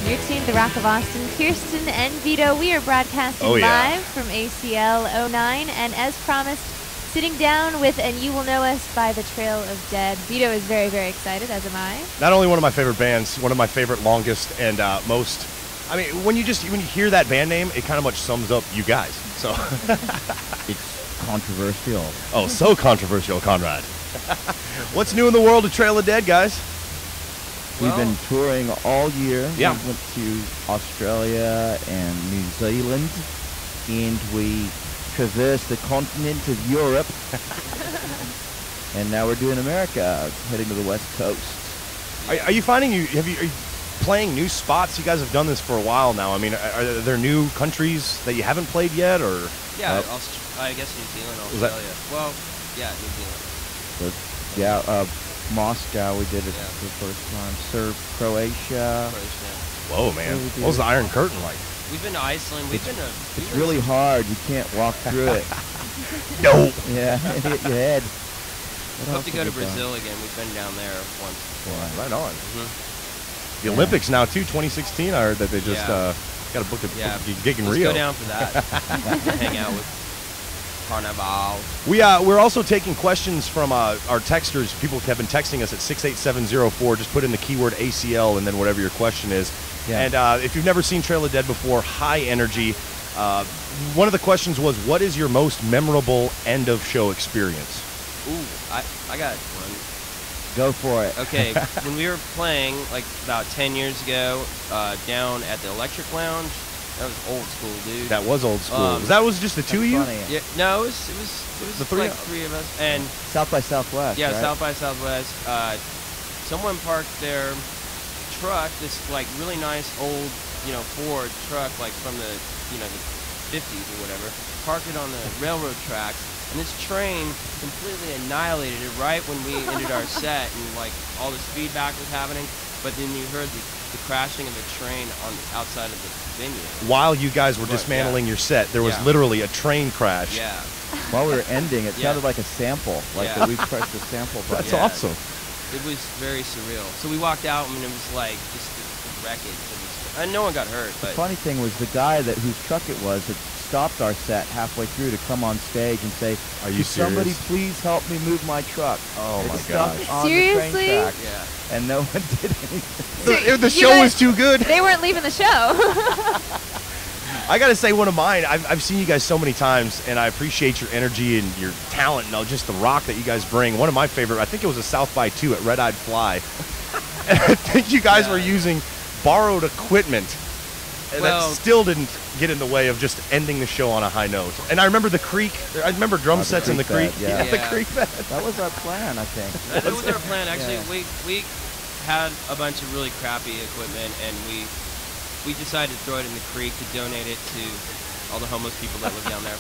You're tuned to the Rock of Austin. Kirsten and BDoe, we are broadcasting live from ACL 09, and as promised, sitting down with And You Will Know Us by the Trail of Dead. BDoe is very, very excited, as am I. Not only one of my favorite bands, one of my favorite longest and most. I mean, when you hear that band name, it kind of much sums up you guys. So it's controversial. Oh, so controversial, Conrad. What's new in the world of Trail of Dead, guys? We've been touring all year. Yeah. We went to Australia and New Zealand, and we traversed the continent of Europe. And now we're doing America, heading to the West Coast. Are you finding are you playing new spots? You guys have done this for a while now. I mean, are there new countries that you haven't played yet, or? Yeah, I guess New Zealand, Australia. Well, yeah, New Zealand. Yeah, Moscow, we did it the first time. Croatia. Whoa, man. What was the Iron Curtain like? We've been to Iceland. It's really hard. You can't walk through it. No. Yeah, hit your head. We'll have to go to Brazil again. We've been down there once before. Yeah, right on. The Olympics now, too, 2016. I heard that they just got a book of gig in Rio. Let's go down for that. Hang out with Carnival. We're also taking questions from our texters. People have been texting us at 68704. Just put in the keyword ACL and then whatever your question is. Yeah. And if you've never seen Trail of Dead before, high energy. One of the questions was, what is your most memorable end of show experience? Ooh, I got one. Go for it. Okay, when we were playing like about 10 years ago down at the Electric Lounge. That was old school, dude. That was old school. That was just the two of you? Yeah, no, it was the three? Like three of us. And South by Southwest. Yeah, right? South by Southwest. Someone parked their truck, this like really nice old, Ford truck, like from the, the 50s or whatever. Parked it on the railroad tracks, and this train completely annihilated it right when we ended our set, and like all this feedback was happening. But then you heard the crashing of the train on the outside of the venue. While you guys were dismantling your set, there was literally a train crash. Yeah. While we were ending, it sounded like a sample, like that we pressed a sample button. That's awesome. It was very surreal. So we walked out, and it was like just the wreckage. And no one got hurt. But the funny thing was the guy whose truck it was had stopped our set halfway through to come on stage and say, "Are you serious? Somebody please help me move my truck." Oh my gosh! Seriously? The train track. Yeah. And no one did anything. The show was too good. They weren't leaving the show. I gotta say, one of mine. I've seen you guys so many times, and I appreciate your energy and your talent and just the rock that you guys bring. One of my favorite, I think it was a South by 2 at Red Eyed Fly. And I think you guys were using borrowed equipment, and that still didn't get in the way of just ending the show on a high note. And I remember the creek. I remember drum sets in the creek. The creek bed. That was our plan, I think. That was our plan. Actually, we had a bunch of really crappy equipment, and we decided to throw it in the creek to donate it to all the homeless people that live down there.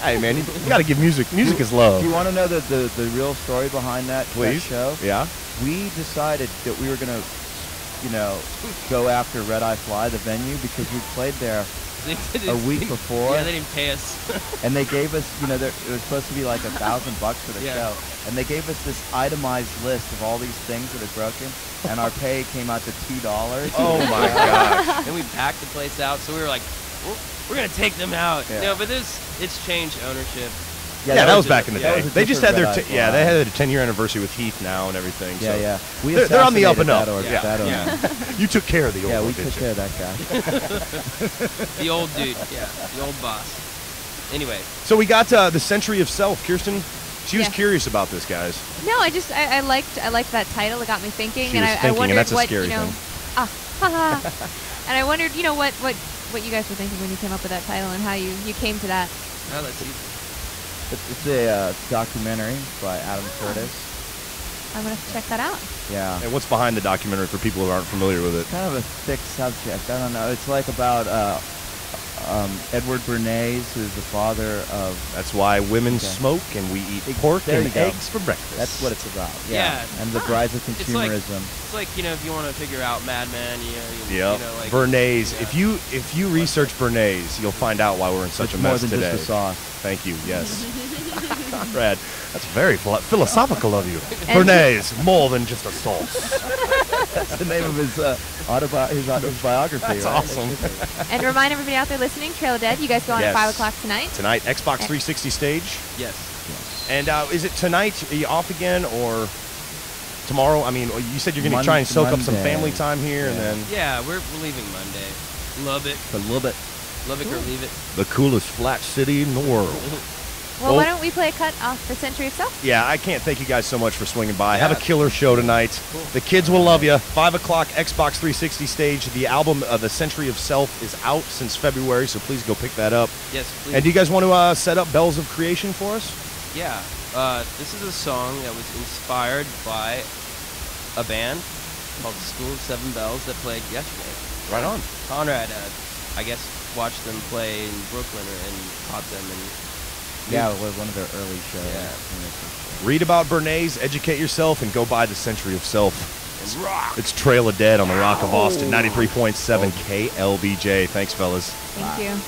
Hey, man, you got to give music. Music is love. Do you want to know the real story behind that show? Yeah. We decided that we were going to, go after Red Eye Fly, the venue, because we played there a week before. Yeah, they didn't pay us. And they gave us, it was supposed to be like $1,000 for the show. And they gave us this itemized list of all these things that are broken. And our pay came out to $2. Oh my gosh. And we packed the place out, so we were like, we're going to take them out. Yeah. But it's changed ownership. Yeah, that was back in the day. Was they just had their they had a 10-year anniversary with Heath now and everything. Yeah, so yeah. They're on the up and up. You took care of the old Yeah, one, we took care of that guy. The old dude, the old boss. Anyway. So we got the Century of Self. Kirsten, she was curious about this, guys. No, I liked that title. It got me thinking. She was I thinking, wondered and that's a what, scary thing. And I wondered, what you guys were thinking when you came up with that title and how you came to that. Oh, that's easy. It's a documentary by Adam Curtis. I'm going to have to check that out. Yeah. And what's behind the documentary for people who aren't familiar with it? Kind of a thick subject. I don't know. It's like about Edward Bernays, who's the father of... That's why women smoke and we eat pork and eggs for breakfast. That's what it's about. Yeah. And the rise of consumerism. It's like if you want to figure out Mad Men, like Bernays. Yeah. If you research Bernays, you'll find out why we're in such a mess today. More than just the sauce. Thank you. Yes. Conrad, that's very philosophical of you. Bernays, more than just a sauce. That's the name of his biography. That's right? awesome. And remind everybody out there listening, Trail of Dead, you guys go on at 5 o'clock tonight. Tonight, Xbox 360 stage. Yes. And is it tonight? Are you off again or tomorrow? I mean, you said you're going to try and soak up some family time here, and then. Yeah, we're leaving Monday. Lubbock. Lubbock or leave it. The coolest flat city in the world. Well, why don't we play a cut off the Century of Self? Yeah, I can't thank you guys so much for swinging by. Have a killer show tonight. Cool. The kids will love you. 5 o'clock, Xbox 360 stage. The album, The Century of Self, is out since February, so please go pick that up. Yes, please. And do you guys want to set up Bells of Creation for us? Yeah. This is a song that was inspired by a band called the School of Seven Bells that played yesterday. Right on. Conrad, I guess, watched them play in Brooklyn and caught them. Yeah, it was one of their early shows. Yeah. Read about Bernays, educate yourself, and go buy The Century of Self. And rock. It's Trail of Dead on the Rock of Austin, 93.7 KLBJ. Thanks, fellas. Thank you.